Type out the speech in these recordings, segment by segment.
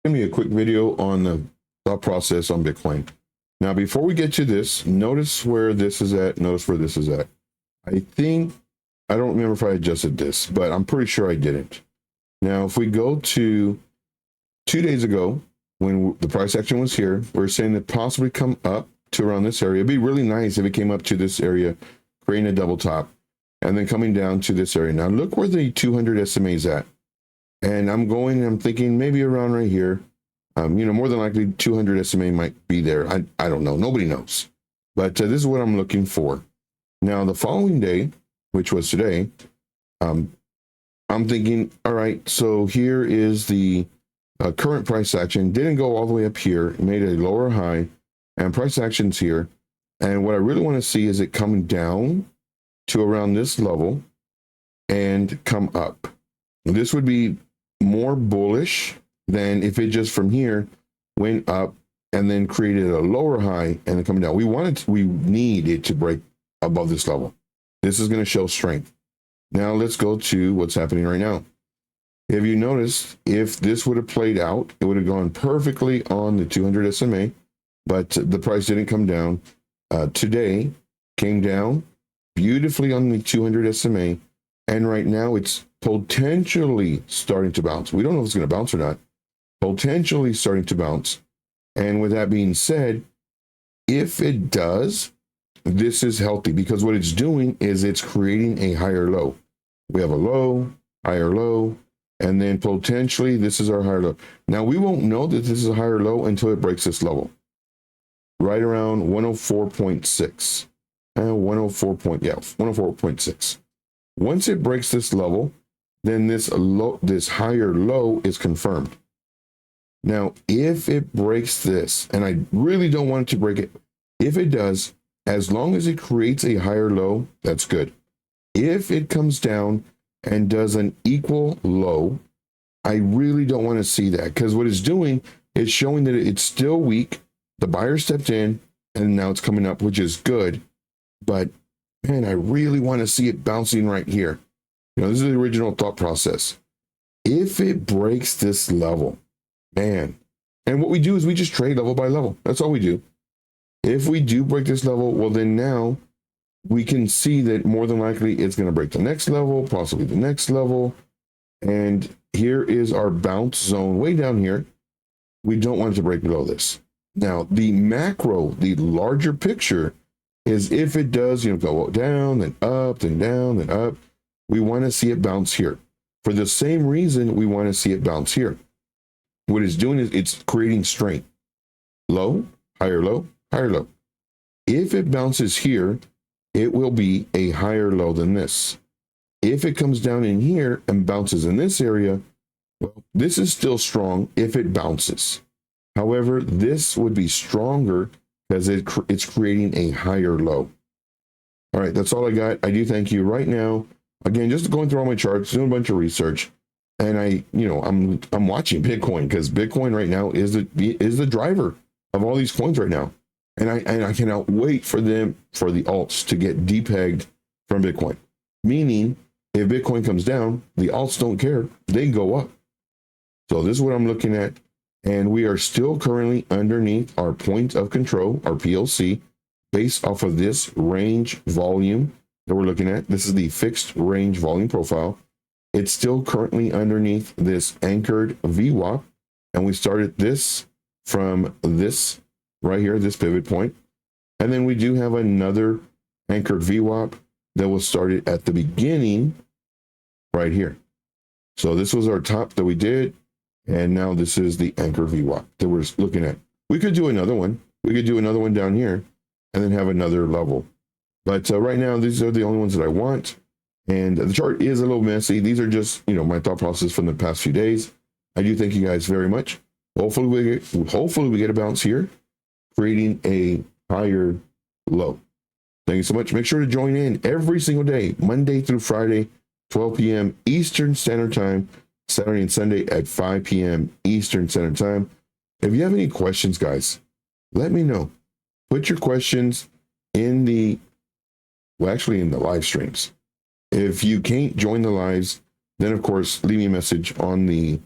Give me a quick video on the thought process on Bitcoin. Now, before we get to this, notice where this is at. Notice where this is at. I don't remember if I adjusted this, but I'm pretty sure I didn't. Now, if we go to 2 days ago, when the price action was here, we're saying that possibly come up to around this area. It'd be really nice if it came up to this area, creating a double top, and then coming down to this area. Now, look where the 200 SMA is at. And I'm thinking maybe around right here. More than likely 200 SMA might be there. I don't know. Nobody knows. But this is what I'm looking for. Now, the following day, which was today, I'm thinking, all right, so here is the current price action. Didn't go all the way up here. It made a lower high, and price action's here. And what I really want to see is it coming down to around this level and come up. This would be more bullish than if it just from here went up and then created a lower high and then coming down. We need it to break above this level. This is going to show strength. Now let's go to what's happening right now. If you notice, if this would have played out, it would have gone perfectly on the 200 SMA, but the price didn't come down. Today came down beautifully on the 200 SMA, and right now it's potentially starting to bounce. We don't know if it's going to bounce or not. Potentially starting to bounce. And with that being said, if it does, this is healthy, because what it's doing is it's creating a higher low. We have a low, higher low, and then potentially this is our higher low. Now, we won't know that this is a higher low until it breaks this level, right around 104.6. 104.6. Once it breaks this level, then this higher low is confirmed. Now, if it breaks this, and I really don't want it to break it, if it does, as long as it creates a higher low, that's good. If it comes down and does an equal low, I really don't want to see that, because what it's doing is showing that it's still weak. The buyer stepped in and now it's coming up, which is good. But man, I really want to see it bouncing right here. This is the original thought process. If it breaks this level, man, and what we do is we just trade level by level. That's all we do. If we do break this level, well, then now we can see that more than likely it's going to break the next level, possibly the next level. And here is our bounce zone way down here. We don't want it to break below this. Now, the macro, the larger picture, is if it does, go down, then up, then down, then up, we want to see it bounce here. For the same reason, we want to see it bounce here. What it's doing is it's creating strength. Low, higher low, higher low. If it bounces here, it will be a higher low than this. If it comes down in here and bounces in this area, well, this is still strong if it bounces. However, this would be stronger because it's creating a higher low. All right, that's all I got. I do thank you right now. Again, just going through all my charts, doing a bunch of research, and I'm watching Bitcoin, because Bitcoin right now is the driver of all these coins right now, and I cannot wait for the alts to get depegged from Bitcoin. Meaning, if Bitcoin comes down, the alts don't care; they go up. So this is what I'm looking at. And we are still currently underneath our point of control, our PLC, based off of this range volume that we're looking at. This is the fixed range volume profile. It's still currently underneath this anchored VWAP. And we started this from this right here, this pivot point. And then we do have another anchored VWAP that was started at the beginning right here. So this was our top that we did. And now this is the anchor VWAP that we're looking at. We could do another one. We could do another one down here and then have another level. But right now, these are the only ones that I want. And the chart is a little messy. These are just, my thought process from the past few days. I do thank you guys very much. Hopefully we get a bounce here, creating a higher low. Thank you so much. Make sure to join in every single day, Monday through Friday, 12 p.m. Eastern Standard Time. Saturday and Sunday at 5 p.m. Eastern Standard Time. If you have any questions, guys, let me know. Put your questions in the live streams. If you can't join the lives, then of course, leave me a message on the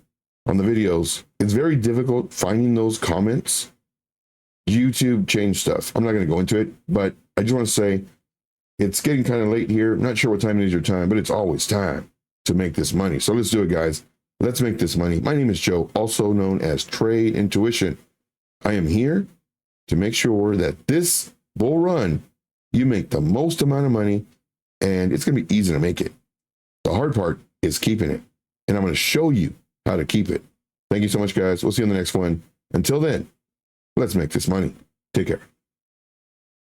on the videos, it's very difficult finding those comments. YouTube changed stuff. I'm not going to go into it, but I just want to say it's getting kind of late here. I'm not sure what time it is your time, but it's always time to make this money. So let's do it, guys. Let's make this money. My name is Joe, also known as Trade Intuition. I am here to make sure that this bull run, you make the most amount of money, and it's going to be easy to make it. The hard part is keeping it, and I'm going to show you how to keep it. Thank you so much, guys. We'll see you in the next one. Until then, let's make this money. Take care.